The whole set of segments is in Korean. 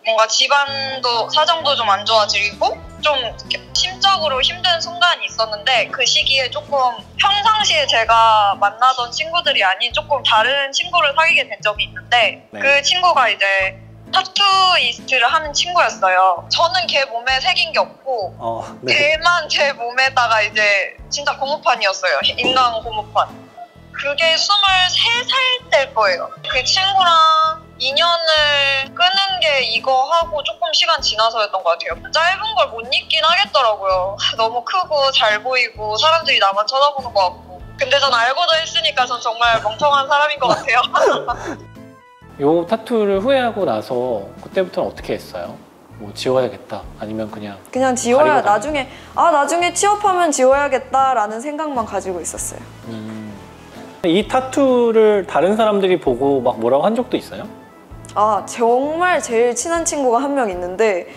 뭔가 집안도 사정도 좀 안 좋아지고 좀 심적으로 힘든 순간이 있었는데 그 시기에 조금 평상시에 제가 만나던 친구들이 아닌 조금 다른 친구를 사귀게 된 적이 있는데 네. 그 친구가 이제 타투이스트를 하는 친구였어요. 저는 걔 몸에 새긴 게 없고 네. 걔만 제 몸에다가 이제 진짜 고무판이었어요. 인간 고무판. 그게 23살 때일 거예요. 그 친구랑 인연을 끄는 게 이거 하고 조금 시간 지나서였던 것 같아요. 짧은 걸 못 잊긴 하겠더라고요. 너무 크고 잘 보이고 사람들이 나만 쳐다보는 것 같고. 근데 전 알고도 했으니까 전 정말 멍청한 사람인 것 같아요. 요 타투를 후회하고 나서 그때부터는 어떻게 했어요? 뭐 지워야겠다 아니면 그냥 지워야 나중에 나중에 취업하면 지워야겠다라는 생각만 가지고 있었어요. 이 타투를 다른 사람들이 보고 막 뭐라고 한 적도 있어요? 정말 제일 친한 친구가 한 명 있는데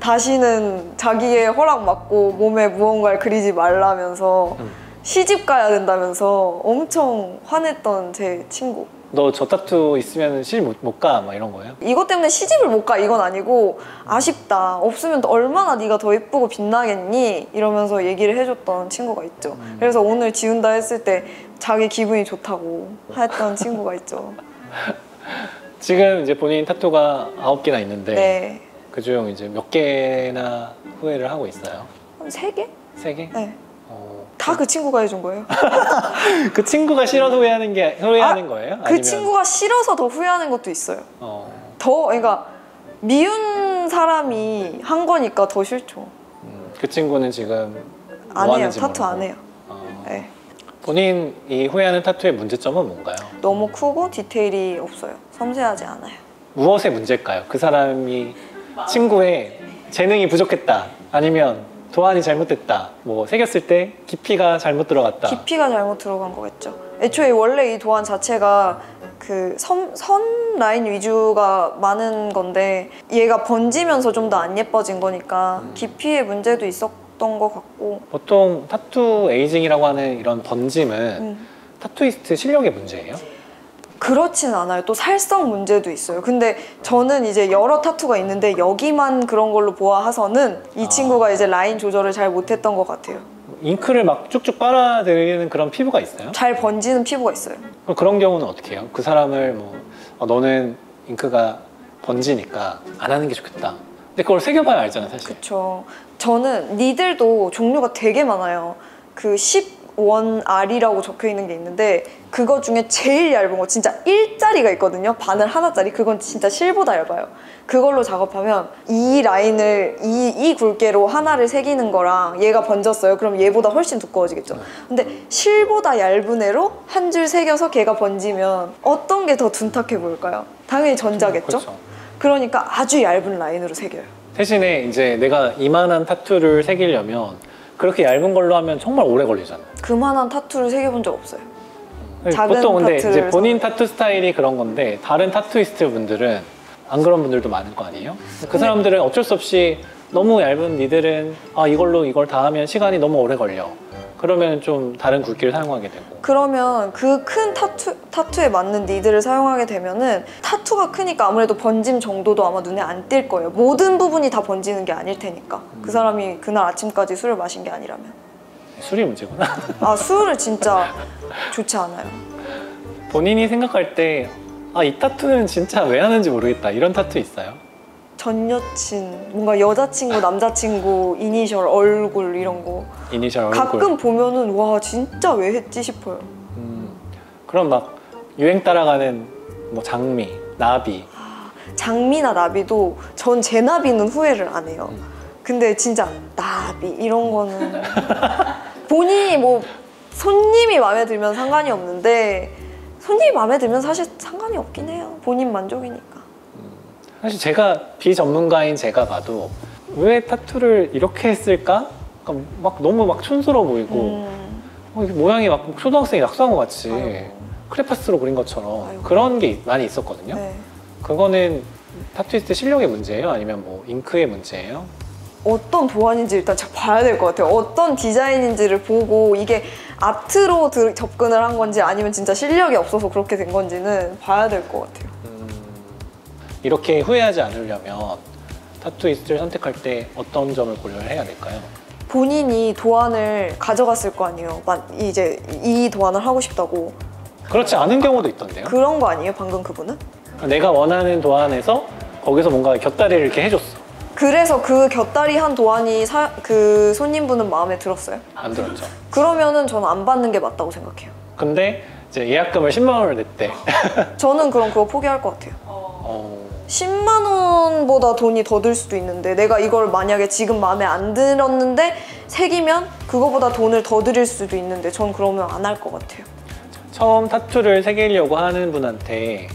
다시는 자기의 허락 받고 몸에 무언가를 그리지 말라면서 시집 가야 된다면서 엄청 화냈던 제 친구. 너 저 타투 있으면 시집 못 가? 막 이런 거예요? 이것 때문에 시집을 못 가 이건 아니고 아쉽다. 없으면 얼마나 네가 더 예쁘고 빛나겠니? 이러면서 얘기를 해줬던 친구가 있죠. 그래서 오늘 지운다 했을 때 자기 기분이 좋다고 했던 친구가 있죠. 지금 이제 본인 타투가 9개나 있는데 네. 그중 이제 몇 개나 후회를 하고 있어요? 한 3개? 3개? 네. 다 그 친구가 해준 거예요. 그 친구가 싫어서 후회하는 거예요? 그 친구가 싫어서 더 후회하는 것도 있어요. 그러니까 미운 사람이 한 거니까 더 싫죠. 그 친구는 지금 안 뭐 해요. 하는지 타투 모르고. 안 해요. 네. 본인 이 후회하는 타투의 문제점은 뭔가요? 너무 크고 디테일이 없어요. 섬세하지 않아요. 무엇의 문제일까요? 그 사람이 친구의 재능이 부족했다 아니면 도안이 잘못됐다 뭐 새겼을 때 깊이가 잘못 들어갔다. 깊이가 잘못 들어간 거겠죠. 애초에 원래 이 도안 자체가 그 선 라인 위주가 많은 건데 얘가 번지면서 좀 더 안 예뻐진 거니까 깊이의 문제도 있었던 것 같고. 보통 타투 에이징이라고 하는 이런 번짐은 타투이스트 실력의 문제예요? 그렇진 않아요. 또 살성 문제도 있어요. 근데 저는 이제 여러 타투가 있는데 여기만 그런 걸로 보아해서는 이 친구가 이제 라인 조절을 잘 못했던 것 같아요. 잉크를 막 쭉쭉 빨아들이는 그런 피부가 있어요? 잘 번지는 피부가 있어요. 그럼 그런 경우는 어떻게 해요? 그 사람을 뭐 너는 잉크가 번지니까 안 하는 게 좋겠다. 근데 그걸 새겨봐야 알잖아 사실. 그쵸. 저는 니들도 종류가 되게 많아요. 그 10원R이라고 적혀있는 게 있는데 그거 중에 제일 얇은 거 진짜 1짜리가 있거든요. 바늘 하나짜리. 그건 진짜 실보다 얇아요. 그걸로 작업하면 이 라인을 이 굵게로 하나를 새기는 거랑 얘가 번졌어요. 그럼 얘보다 훨씬 두꺼워지겠죠. 근데 실보다 얇은 애로 한 줄 새겨서 걔가 번지면 어떤 게 더 둔탁해 보일까요? 당연히 전자겠죠? 그렇죠. 그러니까 아주 얇은 라인으로 새겨요. 대신에 이제 내가 이만한 타투를 새기려면 그렇게 얇은 걸로 하면 정말 오래 걸리잖아. 그만한 타투를 새겨본 적 없어요. 작은 보통 근데 이제 타투를 본인 타투 스타일이 그런 건데 다른 타투이스트 분들은 안 그런 분들도 많을 거 아니에요? 그 사람들은 어쩔 수 없이 너무 얇은 니들은 이걸로 이걸 다 하면 시간이 너무 오래 걸려. 그러면 좀 다른 굵기를 사용하게 되고. 그러면 그 큰 타투에 맞는 니들을 사용하게 되면은 타투가 크니까 아무래도 번짐 정도도 아마 눈에 안 띌 거예요. 모든 부분이 다 번지는 게 아닐 테니까. 그 사람이 그날 아침까지 술을 마신 게 아니라면. 술이 문제구나. 술을 진짜 좋지 않아요. 본인이 생각할 때 이 타투는 진짜 왜 하는지 모르겠다 이런 타투 있어요? 전 여친, 뭔가 여자친구, 남자친구, 이니셜, 얼굴 이런 거 이니셜 얼굴 가끔 보면은 와 진짜 왜 했지 싶어요. 그럼 막 유행 따라가는 뭐 장미, 나비 장미나 나비도 전 제 나비는 후회를 안 해요. 근데 진짜 나비 이런 거는 본인이 뭐 손님이 마음에 들면 상관이 없는데 손님이 마음에 들면 사실 상관이 없긴 해요. 본인 만족이니까. 사실 제가 비전문가인 제가 봐도 왜 타투를 이렇게 했을까? 그러니까 막 너무 막 촌스러워 보이고 모양이 막 초등학생이 낙서한 것 같이 크레파스로 그린 것처럼 그런 게 많이 있었거든요. 네. 그거는 타투이스트 실력의 문제예요? 아니면 뭐 잉크의 문제예요? 어떤 도안인지 일단 잘 봐야 될 것 같아요. 어떤 디자인인지를 보고 이게 아트로 접근을 한 건지 아니면 진짜 실력이 없어서 그렇게 된 건지는 봐야 될 것 같아요. 이렇게 후회하지 않으려면 타투이스트를 선택할 때 어떤 점을 고려를 해야 될까요? 본인이 도안을 가져갔을 거 아니에요. 이제 이 도안을 하고 싶다고. 그렇지 않은 경우도 있던데요. 그런 거 아니에요, 방금 그분은? 내가 원하는 도안에서 거기서 뭔가 곁다리를 이렇게 해줬어. 그래서 그 곁다리 한 도안이 그 손님분은 마음에 들었어요? 안 들었죠. 그러면은 저는 안 받는 게 맞다고 생각해요. 근데 이제 예약금을 10만 원을 냈대. 저는 그럼 그거 포기할 것 같아요. 10만 원보다 돈이 더 들 수도 있는데 내가 이걸 만약에 지금 마음에 안 들었는데 새기면 그거보다 돈을 더 드릴 수도 있는데 전 그러면 안 할 것 같아요. 처음 타투를 새기려고 하는 분한테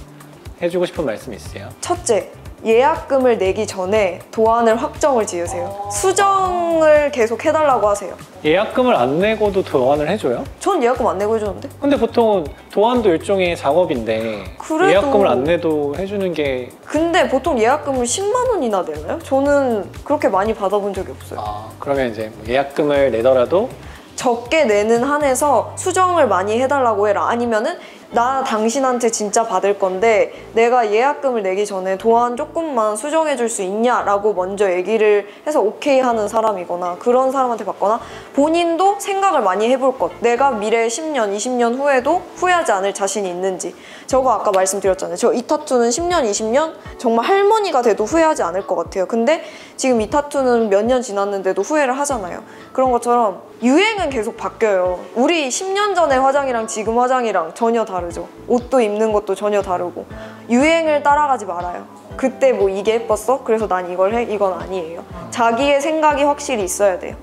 해주고 싶은 말씀 있으세요? 첫째, 예약금을 내기 전에 도안을 확정을 지으세요. 수정을 계속 해달라고 하세요. 예약금을 안 내고도 도안을 해줘요? 전 예약금 안 내고 해주는데? 근데 보통 도안도 일종의 작업인데 그래도- 예약금을 안 내도 해주는 게 근데 보통 예약금을 10만 원이나 내나요? 저는 그렇게 많이 받아본 적이 없어요. 그러면 이제 뭐 예약금을 내더라도 적게 내는 한에서 수정을 많이 해달라고 해라. 아니면은 나 당신한테 진짜 받을 건데 내가 예약금을 내기 전에 도안 조금만 수정해 줄 수 있냐라고 먼저 얘기를 해서 오케이 하는 사람이거나 그런 사람한테 받거나 본인도 생각을 많이 해볼 것. 내가 미래 10년, 20년 후에도 후회하지 않을 자신이 있는지. 저거 아까 말씀드렸잖아요. 저 이 타투는 10년, 20년 정말 할머니가 돼도 후회하지 않을 것 같아요. 근데 지금 이 타투는 몇 년 지났는데도 후회를 하잖아요. 그런 것처럼 유행은 계속 바뀌어요. 우리 10년 전의 화장이랑 지금 화장이랑 전혀 다르죠. 옷도 입는 것도 전혀 다르고. 유행을 따라가지 말아요. 그때 뭐 이게 예뻤어? 그래서 난 이걸 해? 이건 아니에요. 자기의 생각이 확실히 있어야 돼요.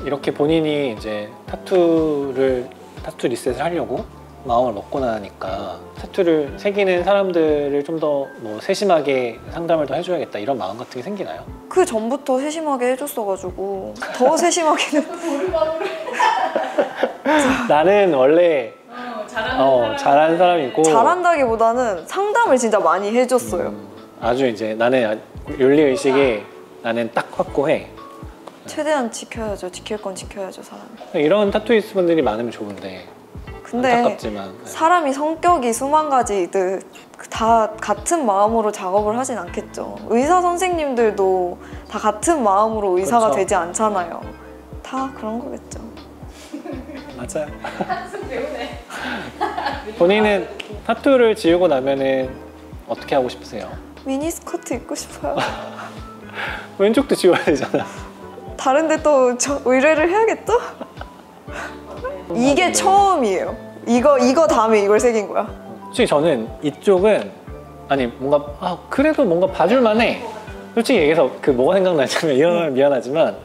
이렇게 본인이 이제 타투 리셋을 하려고 마음을 먹고 나니까 타투를 새기는 사람들을 좀 더 뭐 세심하게 상담을 더 해줘야겠다 이런 마음 같은 게 생기나요? 그 전부터 세심하게 해줬어가지고 더 세심하게는 나는 원래 잘하는 사람이고 잘한다기보다는 상담을 진짜 많이 해줬어요. 아주 이제 나는 윤리의식이 나는 딱 확고해. 최대한 지켜야죠. 지킬 건 지켜야죠, 사람이. 이런 타투이스트 분들이 많으면 좋은데 근데 안타깝지만 사람이 성격이 수만 가지들 다 같은 마음으로 작업을 하진 않겠죠. 의사 선생님들도 다 같은 마음으로 의사가 그렇죠. 되지 않잖아요. 다 그런 거겠죠. 맞아요. 한숨 배우네. 본인은 타투를 지우고 나면은 어떻게 하고 싶으세요? 미니스커트 입고 싶어요. 왼쪽도 지워야 되잖아. 다른데 또 의뢰를 해야겠죠? 이게 처음이에요. 이거 다음에 이걸 새긴 거야. 솔직히 저는 이쪽은 아니 뭔가 그래도 뭔가 봐줄만해. 솔직히 얘기해서 그 뭐가 생각나냐면 미안하지만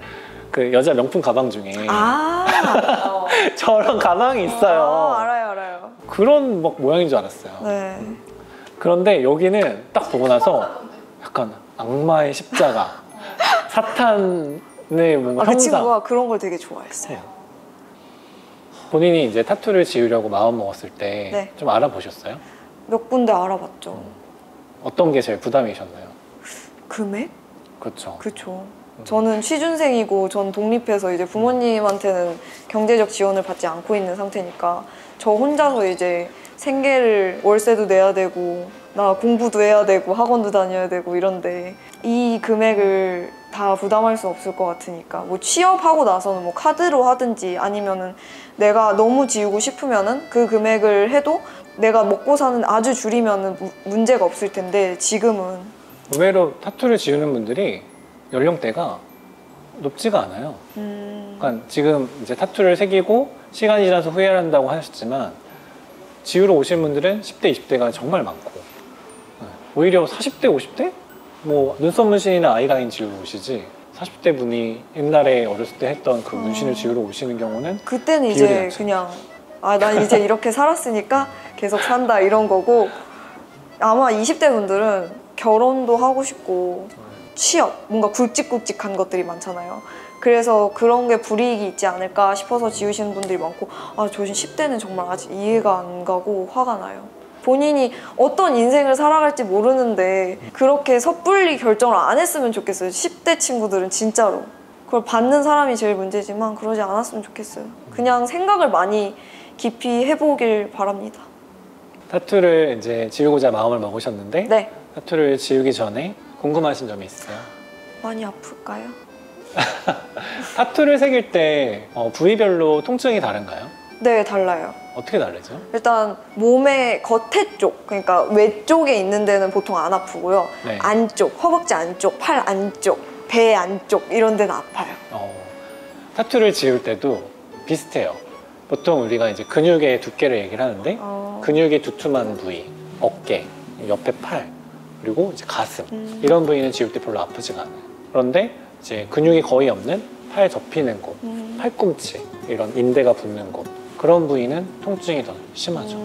그 여자 명품 가방 중에 저런 가방이 있어요. 알아요. 그런 막 모양인 줄 알았어요. 네. 그런데 여기는 딱 보고 나서 약간 악마의 십자가, 사탄의 뭔가 그 형상. 친구가 그런 걸 되게 좋아했어요. 본인이 이제 타투를 지우려고 마음 먹었을 때 네. 좀 알아보셨어요? 몇 군데 알아봤죠. 어떤 게 제일 부담이셨나요? 금액? 그렇죠. 그쵸. 저는 취준생이고 전 독립해서 이제 부모님한테는 경제적 지원을 받지 않고 있는 상태니까 저 혼자서 이제 생계를 월세도 내야 되고 나 공부도 해야 되고 학원도 다녀야 되고 이런데 이 금액을 다 부담할 수 없을 것 같으니까 뭐 취업하고 나서는 뭐 카드로 하든지 아니면은 내가 너무 지우고 싶으면은 그 금액을 해도 내가 먹고 사는 아주 줄이면은 문제가 없을 텐데 지금은 의외로 타투를 지우는 분들이 연령대가 높지가 않아요. 그러니까 지금 이제 타투를 새기고 시간이 지나서 후회를 한다고 하셨지만 지우러 오신 분들은 10대, 20대가 정말 많고 오히려 40대, 50대? 뭐 눈썹 문신이나 아이라인 지우러 오시지 40대 분이 옛날에 어렸을 때 했던 그 문신을 지우러 오시는 경우는 그때는 비율이 이제 낮죠. 그냥 난 이제 이렇게 살았으니까 계속 산다 이런 거고 아마 20대 분들은 결혼도 하고 싶고 취업, 뭔가 굵직굵직한 것들이 많잖아요. 그래서 그런 게 불이익이 있지 않을까 싶어서 지우시는 분들이 많고 저 10대는 정말 아직 이해가 안 가고 화가 나요. 본인이 어떤 인생을 살아갈지 모르는데 그렇게 섣불리 결정을 안 했으면 좋겠어요. 10대 친구들은 진짜로. 그걸 받는 사람이 제일 문제지만 그러지 않았으면 좋겠어요. 그냥 생각을 많이 깊이 해보길 바랍니다. 타투를 이제 지우고자 마음을 먹으셨는데 네. 타투를 지우기 전에 궁금하신 점이 있어요? 많이 아플까요? 타투를 새길 때 부위별로 통증이 다른가요? 네, 달라요. 어떻게 다르죠? 일단 몸의 겉에 쪽, 그러니까 외쪽에 있는 데는 보통 안 아프고요. 네. 안쪽, 허벅지 안쪽, 팔 안쪽, 배 안쪽 이런 데는 아파요. 타투를 지울 때도 비슷해요. 보통 우리가 이제 근육의 두께를 얘기를 하는데 근육이 두툼한 부위, 어깨, 옆에 팔, 그리고 이제 가슴 이런 부위는 지울 때 별로 아프지가 않아요. 그런데 이제 근육이 거의 없는 팔 접히는 곳, 팔꿈치 이런 인대가 붙는 곳 그런 부위는 통증이 더 심하죠.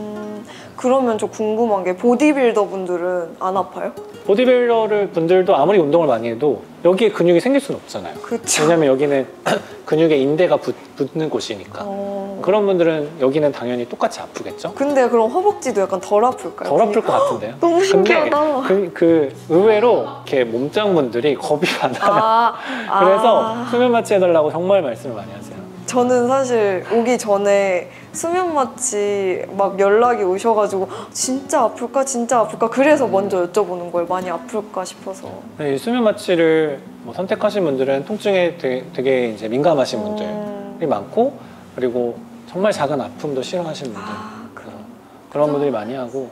그러면 저 궁금한 게 보디빌더 분들은 안 아파요? 보디빌더 분들도 아무리 운동을 많이 해도 여기에 근육이 생길 수는 없잖아요. 그쵸. 왜냐면 여기는 근육에 인대가 붙는 곳이니까. 그런 분들은 여기는 당연히 똑같이 아프겠죠? 근데 그럼 허벅지도 약간 덜 아플까요? 덜 아플 것 같은데요? 너무 신기하다. 근데 의외로 이렇게 몸짱분들이 겁이 많아요. 그래서 수면 마취 해달라고 정말 말씀을 많이 하세요. 저는 사실 오기 전에 수면 마취 막 연락이 오셔가지고 진짜 아플까 진짜 아플까 그래서 먼저 여쭤보는 거예요. 많이 아플까 싶어서. 네, 이 수면 마취를 선택하신 분들은 통증에 되게 이제 민감하신 분들이 많고, 그리고 정말 작은 아픔도 싫어하시는 분들, 그런 분들이 많이 하고,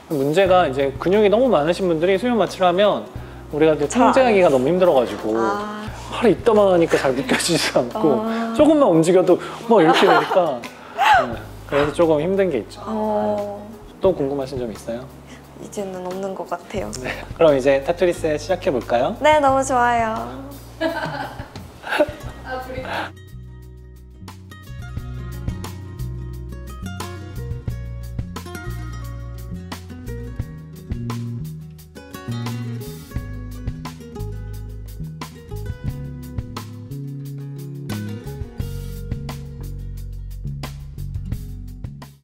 문제가 이제 근육이 너무 많으신 분들이 수면 마취를 하면 우리가 통제하기가 너무 힘들어가지고 팔이 이따만 하니까 잘 느껴지지 않고 조금만 움직여도 뭐 이렇게 되니까 그래서 조금 힘든 게 있죠. 또 궁금하신 점 있어요? 이제는 없는 것 같아요. 네. 그럼 이제 타투 리셋 시작해 볼까요? 네, 너무 좋아요.